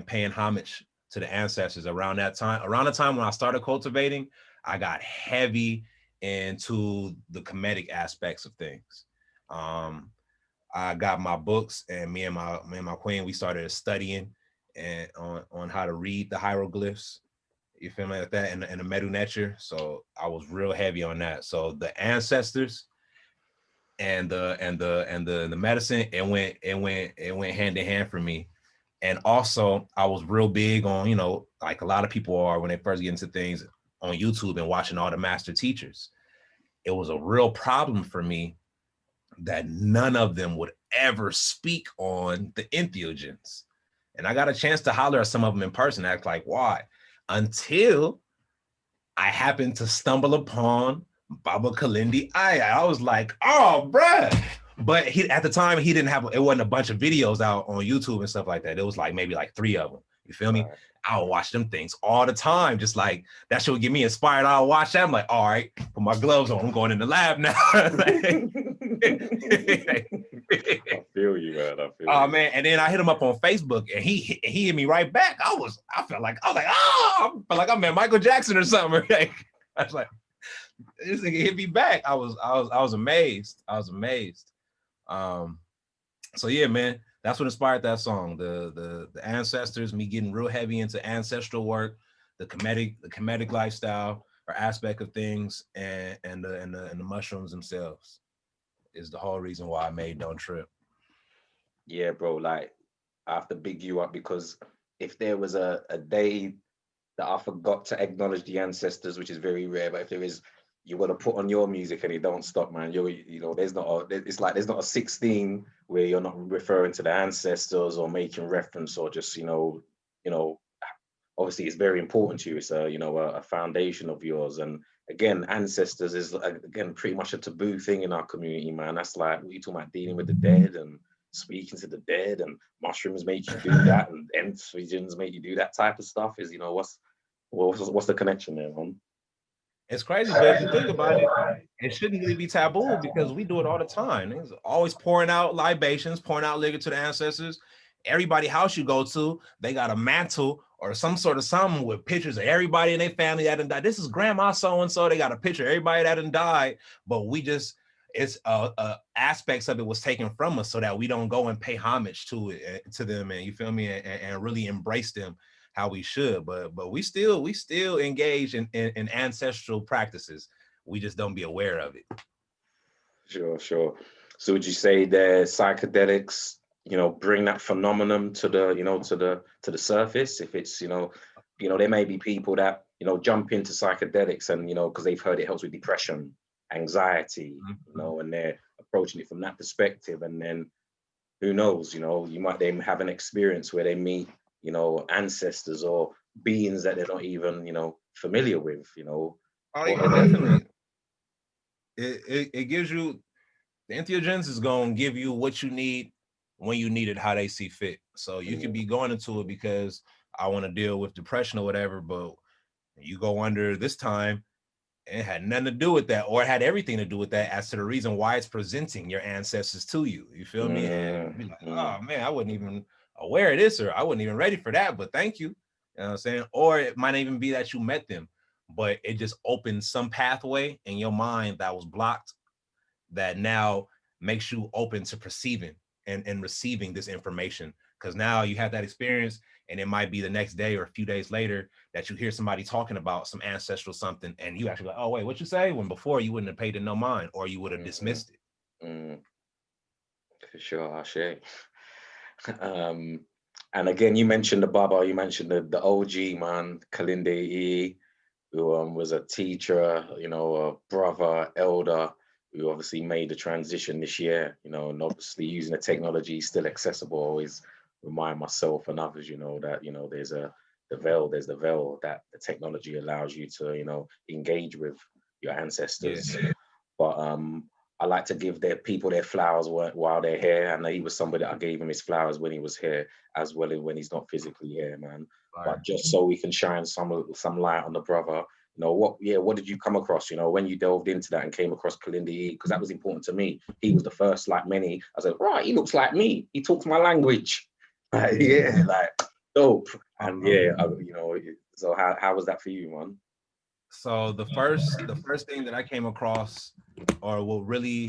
paying homage to the ancestors around that time. Around the time when I started cultivating, I got heavy into the comedic aspects of things. I got my books, and me and my queen, we started studying and on how to read the hieroglyphs. You feel me, like that, and the Medu Nature. So I was real heavy on that. So the ancestors and the medicine, it went hand in hand for me. And also I was real big on, like a lot of people are when they first get into things, on YouTube and watching all the master teachers. It was a real problem for me that none of them would ever speak on the entheogens. And I got a chance to holler at some of them in person, act like, why? Until I happened to stumble upon Baba Kalindi Aya. I was like, oh, bruh. But he, at the time, he didn't have, it wasn't a bunch of videos out on YouTube and stuff like that. It was like maybe like 3 of them. You feel me? I would watch them things all the time. Just like that shit would get me inspired. I'll watch that. I'm like, all right, put my gloves on. I'm going in the lab now. I feel you, man. I feel you. Man. And then I hit him up on Facebook, and he hit me right back. I felt like, I felt like I'm at Michael Jackson or something. Like, I was like, this nigga hit me back. I was amazed. So yeah, man, that's what inspired that song. The ancestors, me getting real heavy into ancestral work, the comedic lifestyle or aspect of things, and the mushrooms themselves is the whole reason why I made Don't Trip. Yeah, bro, like I have to big you up, because if there was a day that I forgot to acknowledge the ancestors, which is very rare, but if there is, you got to put on your music and it don't stop, man. There's not a 16 where you're not referring to the ancestors or making reference, or just, obviously it's very important to you. It's a foundation of yours. And again, ancestors is again pretty much a taboo thing in our community, man. That's like, what you talking about, dealing with the dead and speaking to the dead, and mushrooms make you do that, and entheogens make you do that type of stuff. Is what's the connection there, man? It's crazy, but if you think about it, it shouldn't really be taboo, because we do it all the time. It's always pouring out libations, pouring out liquor to the ancestors. Everybody house you go to, they got a mantle or some sort of something with pictures of everybody in their family that done died. This is grandma so-and-so. They got a picture of everybody that done died, but it's aspects of it was taken from us so that we don't go and pay homage to them, and you feel me, and really embrace them how we should. But we still engage in ancestral practices. We just don't be aware of it. Sure. So would you say the psychedelics, bring that phenomenon to the surface? If it's, there may be people that, jump into psychedelics and, because they've heard it helps with depression, anxiety, and they're approaching it from that perspective. And then who knows, you might then have an experience where they meet, ancestors or beings that they're not even, familiar with, Oh yeah, definitely. It gives you, the entheogens is going to give you what you need when you need it, how they see fit. So you could be going into it because I want to deal with depression or whatever, but you go under this time, it had nothing to do with that, or it had everything to do with that as to the reason why it's presenting your ancestors to you. You feel me? And be like, oh man, I wasn't even aware of this, or I wasn't even ready for that, but thank you. You know what I'm saying? Or it might even be that you met them, but it just opened some pathway in your mind that was blocked, that now makes you open to perceiving and receiving this information. Because now you have that experience, and it might be the next day or a few days later that you hear somebody talking about some ancestral something, and you actually like, oh wait, what you say? When before you wouldn't have paid it no mind, or you would have dismissed it. For sure, Ashe. And again, you mentioned the Baba, you mentioned the OG man, Kalinde E, who was a teacher, a brother, elder, who obviously made the transition this year, and obviously using the technology still accessible. Always remind myself and others, that, there's the veil that the technology allows you to, engage with your ancestors. Yeah. But I like to give people their flowers while they're here. And he was somebody that I gave him his flowers when he was here, as well as when he's not physically here, man. Right. But just so we can shine some light on the brother, what did you come across, when you delved into that and came across Kalindi? Because that was important to me. He was the first, like many. I said, right, he looks like me. He talks my language. Like, Dope. And yeah, Um, you know, so how was that for you, man? so the first thing that I came across, or what really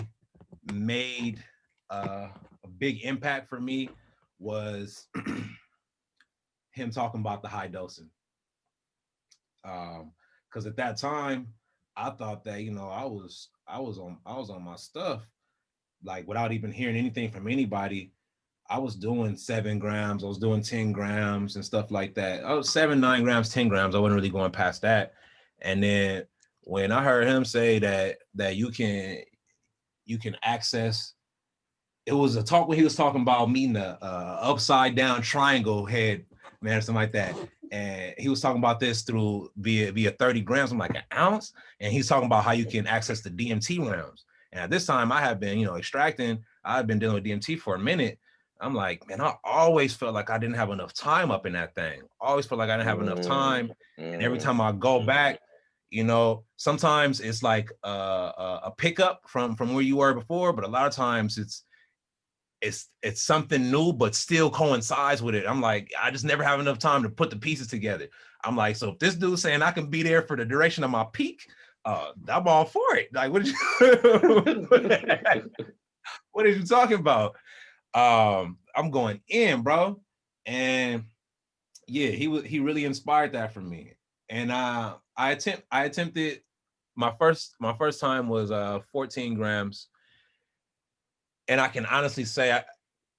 made a big impact for me, was him talking about the high dosing. Because at that time, I thought that, I was on my stuff, like without even hearing anything from anybody. I was doing 7 grams, I was doing 10 grams and stuff like that. Oh, 7, 9 grams, 10 grams. I wasn't really going past that. And then when I heard him say that you can access, it was a talk when he was talking about meeting the upside down triangle head, man, or something like that. And he was talking about this through via 30 grams. I'm like, an ounce. And he's talking about how you can access the DMT realms. And at this time, I have been, extracting. I've been dealing with DMT for a minute. I'm like, man, I always felt like I didn't have enough time up in that thing. Always felt like I didn't have enough Mm, time. And every mm, time I go back, sometimes it's like a pickup from where you were before, but a lot of times it's something new, but still coincides with it. I'm like, I just never have enough time to put the pieces together. I'm like, so if this dude's saying I can be there for the duration of my peak, I'm all for it. Like, what what are you talking about? I'm going in, bro. And yeah, he really inspired that for me. And I attempted my first time was 14 grams. And I can honestly say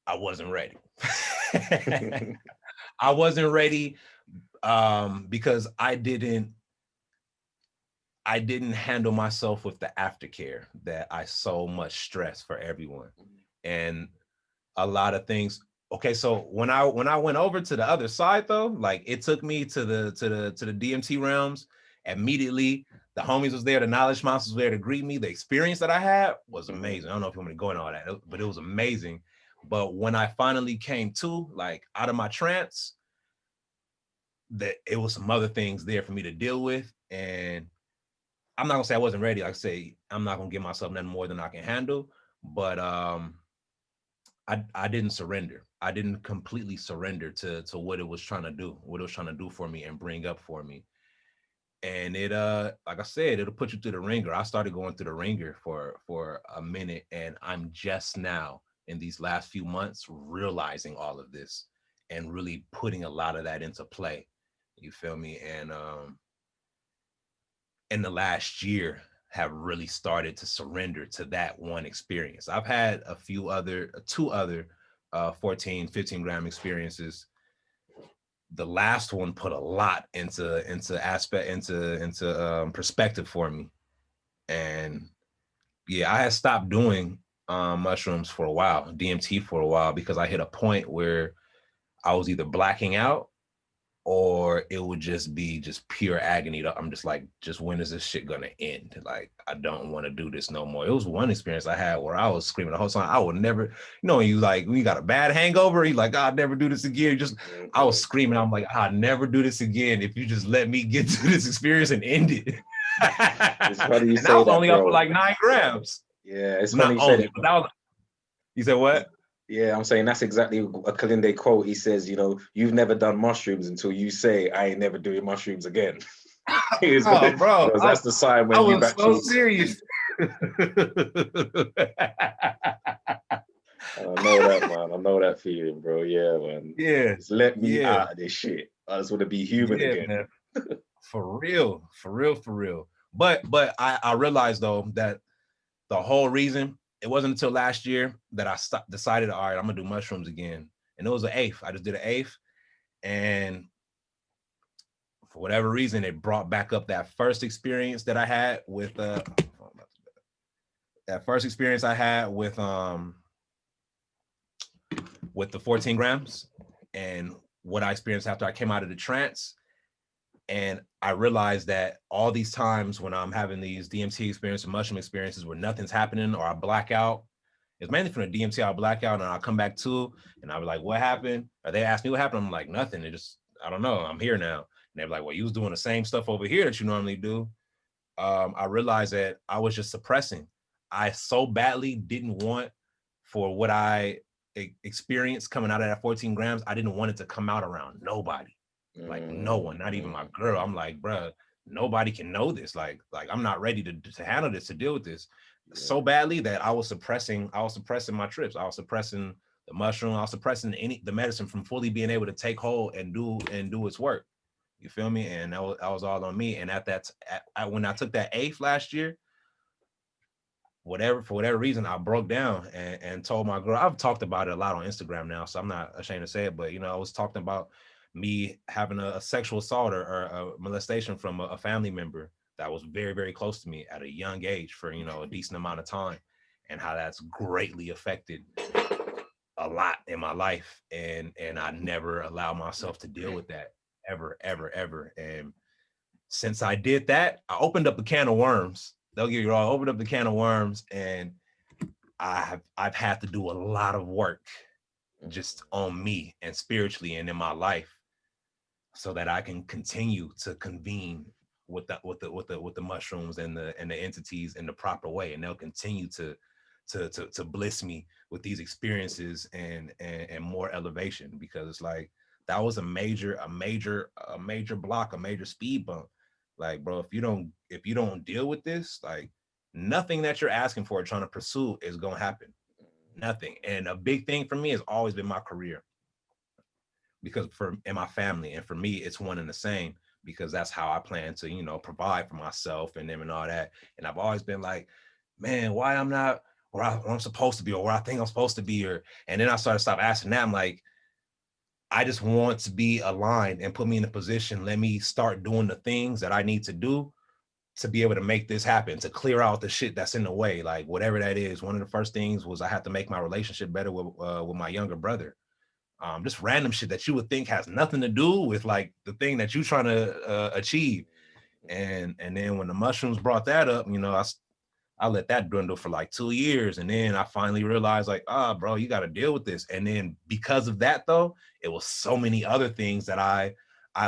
I wasn't ready. I wasn't ready because I didn't handle myself with the aftercare that I so much stress for everyone, and a lot of things. Okay, so when I went over to the other side though, like it took me to the DMT realms immediately. The homies was there, the Knowledge Monsta was there to greet me. The experience that I had was Mhm. amazing. I don't know if you want me to go into all that, but it was amazing. But when I finally came to, like, out of my trance, that it was some other things there for me to deal with. And I'm not gonna say I wasn't ready. Like I say, I'm not gonna give myself nothing more than I can handle. But I didn't surrender. I didn't completely surrender to what it was trying to do, what it was trying to do for me and bring up for me. And it like I said, it'll put you through the ringer. I started going through the ringer for a minute, and I'm just now in these last few months realizing all of this and really putting a lot of that into play. You feel me? And in the last year have really started to surrender to that one experience. I've had two other 14, 15 gram experiences. The last one put a lot into perspective for me. And yeah, I had stopped doing mushrooms for a while, DMT for a while, because I hit a point where I was either blacking out or it would just be just pure agony. I'm just like, just when is this shit gonna end? Like, I don't want to do this no more. It was one experience I had where I was screaming the whole time. I would never, when you got a bad hangover, you like, I'll never do this again. I was Mhm. screaming. I'm like, I'll never do this again. If you just let me get to this experience and end it. It's funny you And I say was that, only up for bro. like 9 grams. Yeah, it's funny Not you say only, that. but that was, you said what? Yeah, I'm saying that's exactly a Kalinde quote. He says, you know, you've never done mushrooms until you say, I ain't never doing mushrooms again. Oh, bro, Because that's the sign I when you've was so actually. serious. I know that, man. I know that feeling, bro. Yeah, man. Yeah, Just let me yeah, out of this shit. I just want to be human yeah, again. man. For real, for real, for real. But I realized though that the whole reason, it wasn't until last year that I decided, all right, I'm gonna do mushrooms again. And it was an eighth. I just did an eighth. And for whatever reason, it brought back up that first experience that I had with the 14 grams and what I experienced after I came out of the trance. And I realized that all these times when I'm having these DMT experiences, mushroom experiences where nothing's happening or I black out, it's mainly from the DMT. I'll black out and I'll come back to, and I'll be like, what happened? Or they ask me what happened. I'm like, nothing. I don't know. I'm here now. And they're like, well, you was doing the same stuff over here that you normally do. I realized that I was just suppressing. I so badly didn't want for what I experience coming out of that 14 grams, I didn't want it to come out around nobody, like no one, not even my girl. I'm like, bruh, nobody can know this. Like I'm not ready to handle this, to deal with this so badly that I was suppressing my trips. I was suppressing the mushroom. I was suppressing the medicine from fully being able to take hold and do its work. You feel me? And that was all on me. And when I took that eighth last year, for whatever reason, I broke down and told my girl. I've talked about it a lot on Instagram now, so I'm not ashamed to say it. But I was talking about me having a sexual assault or a molestation from a family member that was very, very close to me at a young age for a decent amount of time, and how that's greatly affected a lot in my life. And I never allowed myself to deal with that ever, ever, ever. And since I did that, I opened up a can of worms. Don't get me wrong, I opened up the can of worms, and I've had to do a lot of work just on me and spiritually and in my life, so that I can continue to convene with the mushrooms and the entities in the proper way, and they'll continue to bliss me with these experiences and more elevation, because it's like that was a major block, a major speed bump. Like, bro, if you don't deal with this, like nothing that you're asking for or trying to pursue is gonna happen. Nothing. And a big thing for me has always been my career, because in my family, and for me it's one and the same, because that's how I plan to provide for myself and them and all that. And I've always been like, man, why I'm not where I'm supposed to be, or where I think I'm supposed to be, and then I started stop asking that. I'm like, I just want to be aligned and put me in a position. Let me start doing the things that I need to do to be able to make this happen, to clear out the shit that's in the way, like whatever that is. One of the first things was I had to make my relationship better with my younger brother. Just random shit that you would think has nothing to do with like the thing that you're trying to achieve. And then when the mushrooms brought that up, I let that dwindle for like 2 years. And then I finally realized, like, bro, you got to deal with this. And then because of that, though, it was so many other things that I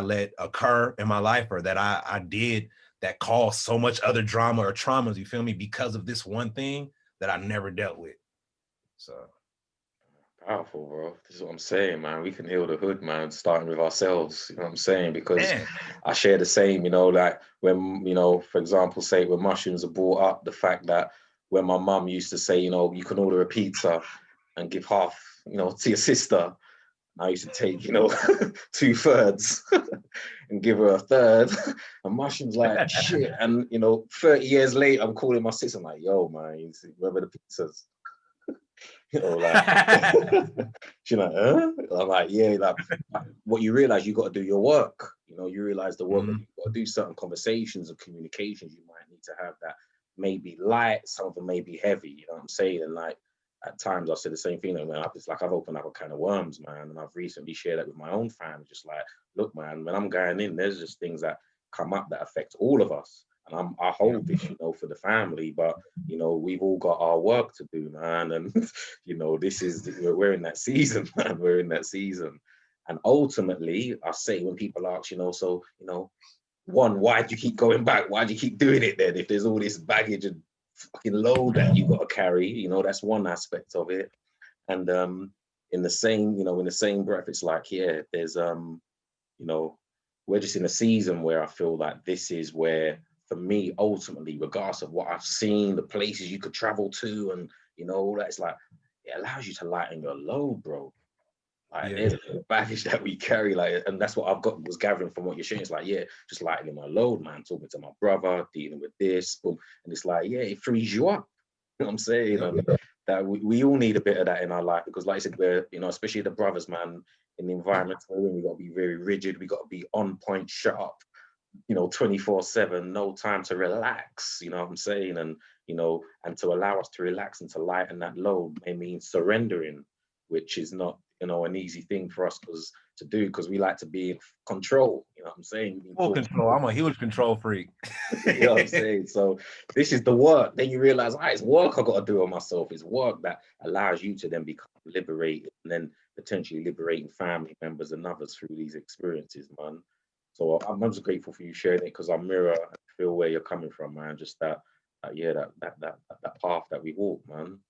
let occur in my life, or that I did, that caused so much other drama or traumas, you feel me, because of this one thing that I never dealt with. So Powerful, bro. This is what I'm saying, man. We can heal the hood, man, starting with ourselves. You know what I'm saying? Because man, I share the same, like when, for example, say when mushrooms are brought up, the fact that when my mum used to say, you can order a pizza and give half, to your sister. I used to take, 2/3 and give her a third. And mushrooms like shit. And 30 years later, I'm calling my sister. I'm like, yo, man, where were the pizzas? Like she's like, huh? I'm like, yeah, like what you realize, you got to do your work. You realize the work that you got to do, certain conversations and communications you might need to have that may be light, some of them may be heavy, you know what I'm saying? And like at times I said the same thing, and when it's like I've opened up a can of worms, man, and I've recently shared that with my own family, just like, look, man, when I'm going in, there's just things that come up that affect all of us. And I hold this, for the family, but we've all got our work to do, man. And this is we're in that season, man. We're in that season. And ultimately, I say when people ask, so one, why do you keep going back? Why do you keep doing it then? If there's all this baggage and fucking load that you got to carry, that's one aspect of it. And in the same breath, it's like, yeah, there's we're just in a season where I feel like this is where, for me, ultimately, regardless of what I've seen, the places you could travel to, and all that, it's like it allows you to lighten your load, bro. Like there's a baggage that we carry, like, and that's what I've got was gathering from what you're sharing. It's like, yeah, just lightening my load, man. Talking to my brother, dealing with this, boom, and it's like, yeah, it frees you up. You know what I'm saying? And that we all need a bit of that in our life, because, like I said, we're especially the brothers, man, in the environment we're in, we got to be very rigid. We got to be on point, sharp. 24/7, no time to relax. You know what I'm saying? And and to allow us to relax and to lighten that load may mean surrendering, which is not an easy thing for us to do, because we like to be in control. You know what I'm saying? full control. I'm a huge control freak. You know what I'm saying? So this is the work. Then you realize, it's work I got to do on myself. It's work that allows you to then become liberated, and then potentially liberating family members and others through these experiences, man. So I'm just grateful for you sharing it, because I mirror and feel where you're coming from, man. Just that path that we walk, man.